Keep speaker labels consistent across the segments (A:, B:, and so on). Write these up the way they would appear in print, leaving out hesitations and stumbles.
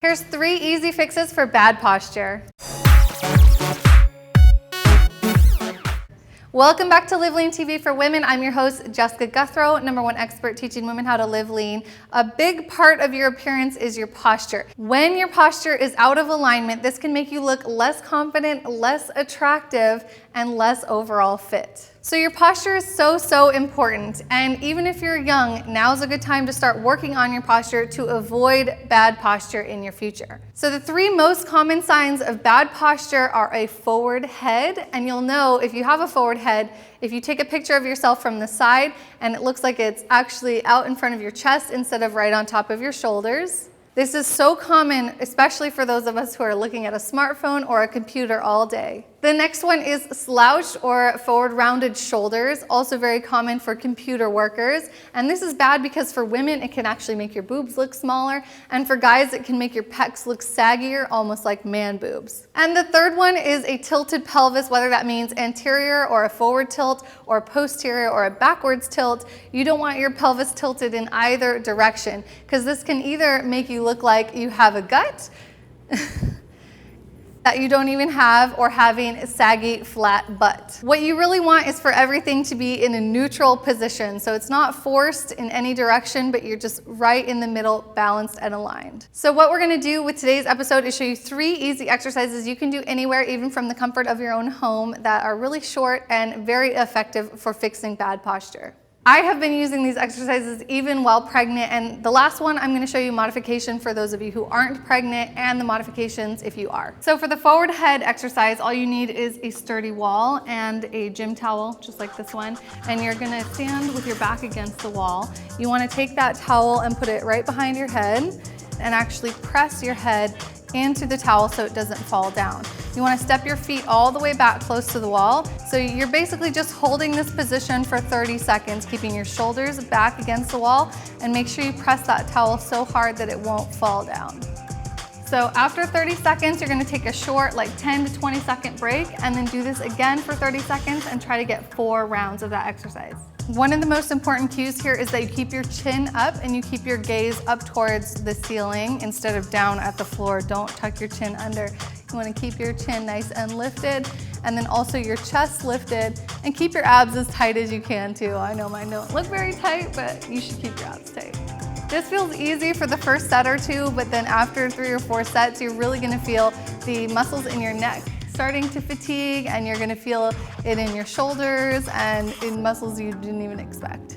A: Here's 3 easy fixes for bad posture. Welcome back to LiveLeanTV for Women. I'm your host, Jessica Guthrow, #1 expert teaching women how to live lean. A big part of your appearance is your posture. When your posture is out of alignment, this can make you look less confident, less attractive, and less overall fit. So your posture is so important, and even if you're young, now's a good time to start working on your posture to avoid bad posture in your future. So the 3 most common signs of bad posture are a forward head, and you'll know if you have a forward head if you take a picture of yourself from the side and it looks like it's actually out in front of your chest instead of right on top of your shoulders. This is so common, especially for those of us who are looking at a smartphone or a computer all day. The next one is slouched or forward rounded shoulders, also very common for computer workers. And this is bad because for women, it can actually make your boobs look smaller. And for guys, it can make your pecs look saggier, almost like man boobs. And the third one is a tilted pelvis, whether that means anterior or a forward tilt or posterior or a backwards tilt. You don't want your pelvis tilted in either direction because this can either make you look like you have a gut that you don't even have, or having a saggy, flat butt. What you really want is for everything to be in a neutral position. So it's not forced in any direction, but you're just right in the middle, balanced and aligned. So what we're gonna do with today's episode is show you 3 easy exercises you can do anywhere, even from the comfort of your own home, that are really short and very effective for fixing bad posture. I have been using these exercises even while pregnant, and the last one I'm going to show you modification for those of you who aren't pregnant and the modifications if you are. So for the forward head exercise, all you need is a sturdy wall and a gym towel, just like this one, and you're going to stand with your back against the wall. You want to take that towel and put it right behind your head and actually press your head into the towel so it doesn't fall down. You want to step your feet all the way back close to the wall. So you're basically just holding this position for 30 seconds, keeping your shoulders back against the wall, and make sure you press that towel so hard that it won't fall down. So after 30 seconds, you're going to take a short, like 10 to 20 second break, and then do this again for 30 seconds and try to get 4 rounds of that exercise. One of the most important cues here is that you keep your chin up and you keep your gaze up towards the ceiling instead of down at the floor. Don't tuck your chin under. You want to keep your chin nice and lifted, and then also your chest lifted, and keep your abs as tight as you can too. I know mine don't look very tight, but you should keep your abs tight. This feels easy for the first set or 2, but then after 3 or 4 sets, you're really going to feel the muscles in your neck starting to fatigue, and you're going to feel it in your shoulders and in muscles you didn't even expect.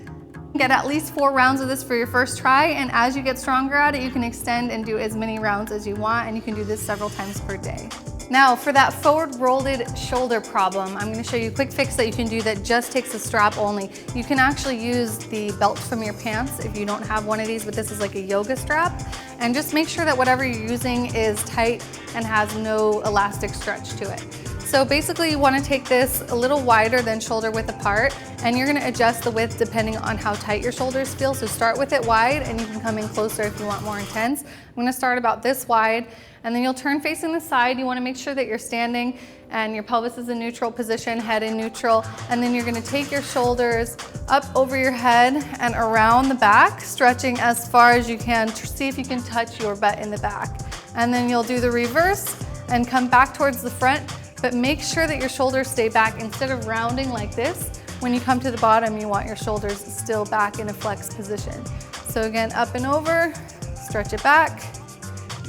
A: Get at least 4 rounds of this for your first try, and as you get stronger at it, you can extend and do as many rounds as you want, and you can do this several times per day. Now for that forward rolled shoulder problem, I'm going to show you a quick fix that you can do that just takes a strap only. You can actually use the belt from your pants if you don't have one of these, but this is like a yoga strap. And just make sure that whatever you're using is tight and has no elastic stretch to it. So basically you want to take this a little wider than shoulder width apart, and you're going to adjust the width depending on how tight your shoulders feel. So start with it wide, and you can come in closer if you want more intense. I'm going to start about this wide, and then you'll turn facing the side. You want to make sure that you're standing and your pelvis is in neutral position, head in neutral, and then you're going to take your shoulders up over your head and around the back, stretching as far as you can to see if you can touch your butt in the back. And then you'll do the reverse and come back towards the front, but make sure that your shoulders stay back. Instead of rounding like this, when you come to the bottom, you want your shoulders still back in a flex position. So again, up and over, stretch it back,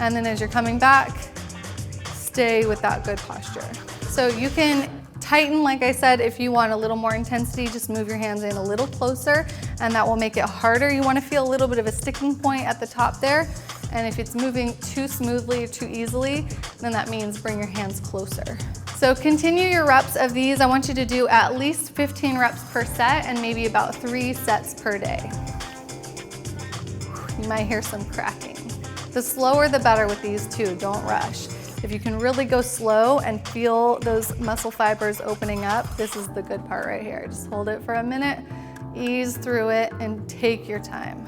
A: and then as you're coming back, stay with that good posture. So you can tighten, like I said, if you want a little more intensity, just move your hands in a little closer, and that will make it harder. You want to feel a little bit of a sticking point at the top there, and if it's moving too smoothly or too easily, then that means bring your hands closer. So continue your reps of these. I want you to do at least 15 reps per set and maybe about 3 sets per day. You might hear some cracking. The slower the better with these too, don't rush. If you can really go slow and feel those muscle fibers opening up, this is the good part right here. Just hold it for a minute, ease through it, and take your time.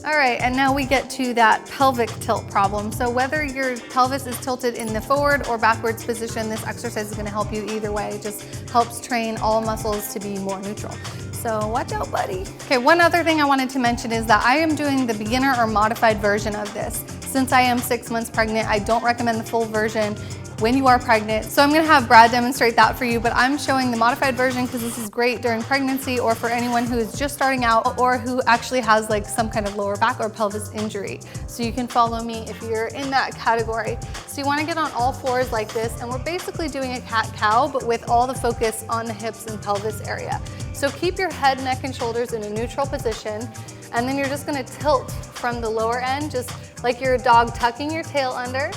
A: All right, and now we get to that pelvic tilt problem. So whether your pelvis is tilted in the forward or backwards position, this exercise is gonna help you either way. It just helps train all muscles to be more neutral. So watch out, buddy. Okay, one other thing I wanted to mention is that I am doing the beginner or modified version of this. Since I am 6 months pregnant, I don't recommend the full version when you are pregnant. So I'm gonna have Brad demonstrate that for you, but I'm showing the modified version because this is great during pregnancy or for anyone who is just starting out or who actually has like some kind of lower back or pelvis injury. So you can follow me if you're in that category. So you wanna get on all fours like this, and we're basically doing a cat-cow, but with all the focus on the hips and pelvis area. So keep your head, neck, and shoulders in a neutral position, and then you're just gonna tilt from the lower end, just like you're a dog tucking your tail under,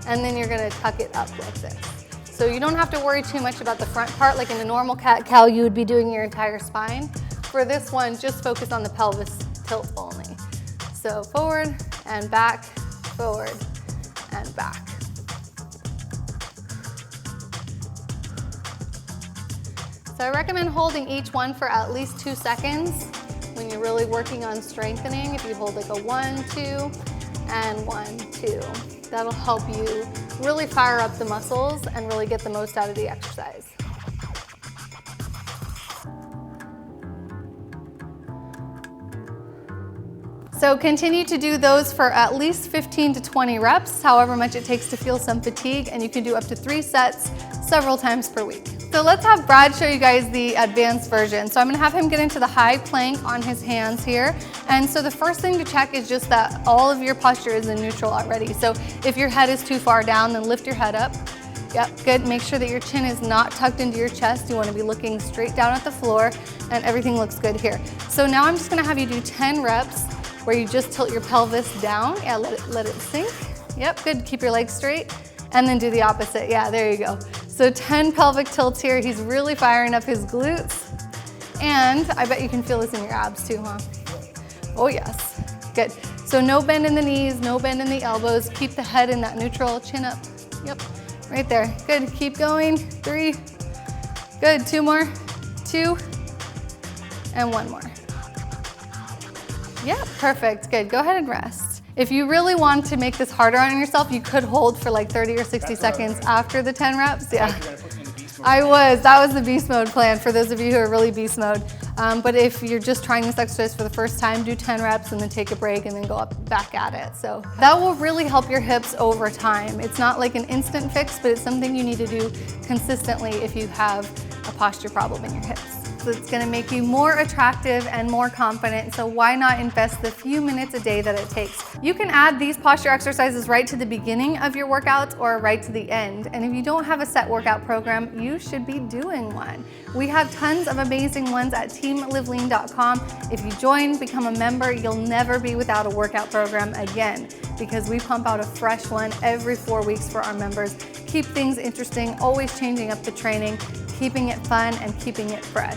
A: and then you're gonna tuck it up like this. So you don't have to worry too much about the front part. Like in a normal cat-cow, you would be doing your entire spine. For this one, just focus on the pelvis tilt only. So forward and back, forward and back. So I recommend holding each one for at least 2 seconds when you're really working on strengthening. If you hold like a 1, 2, and 1, 2. That'll help you really fire up the muscles and really get the most out of the exercise. So continue to do those for at least 15 to 20 reps, however much it takes to feel some fatigue, and you can do up to 3 sets several times per week. So let's have Brad show you guys the advanced version. So I'm gonna have him get into the high plank on his hands here. And so the first thing to check is just that all of your posture is in neutral already. So if your head is too far down, then lift your head up. Yep, good. Make sure that your chin is not tucked into your chest. You wanna be looking straight down at the floor, and everything looks good here. So now I'm just gonna have you do 10 reps where you just tilt your pelvis down. Yeah, let it sink. Yep, good. Keep your legs straight. And then do the opposite. Yeah, there you go. So 10 pelvic tilts here. He's really firing up his glutes. And I bet you can feel this in your abs too, huh? Oh yes, good. So no bend in the knees, no bend in the elbows. Keep the head in that neutral, chin up. Yep, right there. Good, keep going. 3, good, 2 more, 2, and 1 more. Yep, perfect, good. Go ahead and rest. If you really want to make this harder on yourself, you could hold for like 30 or 60 seconds after the 10 reps. Yeah, that was the beast mode plan for those of you who are really beast mode. But if you're just trying this exercise for the first time, do 10 reps and then take a break and then go back at it. So that will really help your hips over time. It's not like an instant fix, but it's something you need to do consistently if you have a posture problem in your hips. So it's gonna make you more attractive and more confident, so why not invest the few minutes a day that it takes? You can add these posture exercises right to the beginning of your workouts or right to the end. And if you don't have a set workout program, you should be doing one. We have tons of amazing ones at teamlivelean.com. If you join, become a member, you'll never be without a workout program again, because we pump out a fresh one every 4 weeks for our members. Keep things interesting, always changing up the training, keeping it fun and keeping it fresh.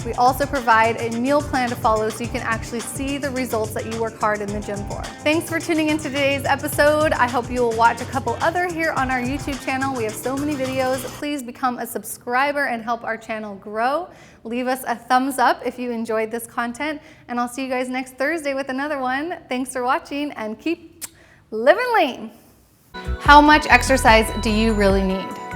A: We also provide a meal plan to follow so you can actually see the results that you work hard in the gym for. Thanks for tuning in to today's episode. I hope you will watch a couple other here on our YouTube channel. We have so many videos. Please become a subscriber and help our channel grow. Leave us a thumbs up if you enjoyed this content, and I'll see you guys next Thursday with another one. Thanks for watching, and keep living lean. How much exercise do you really need?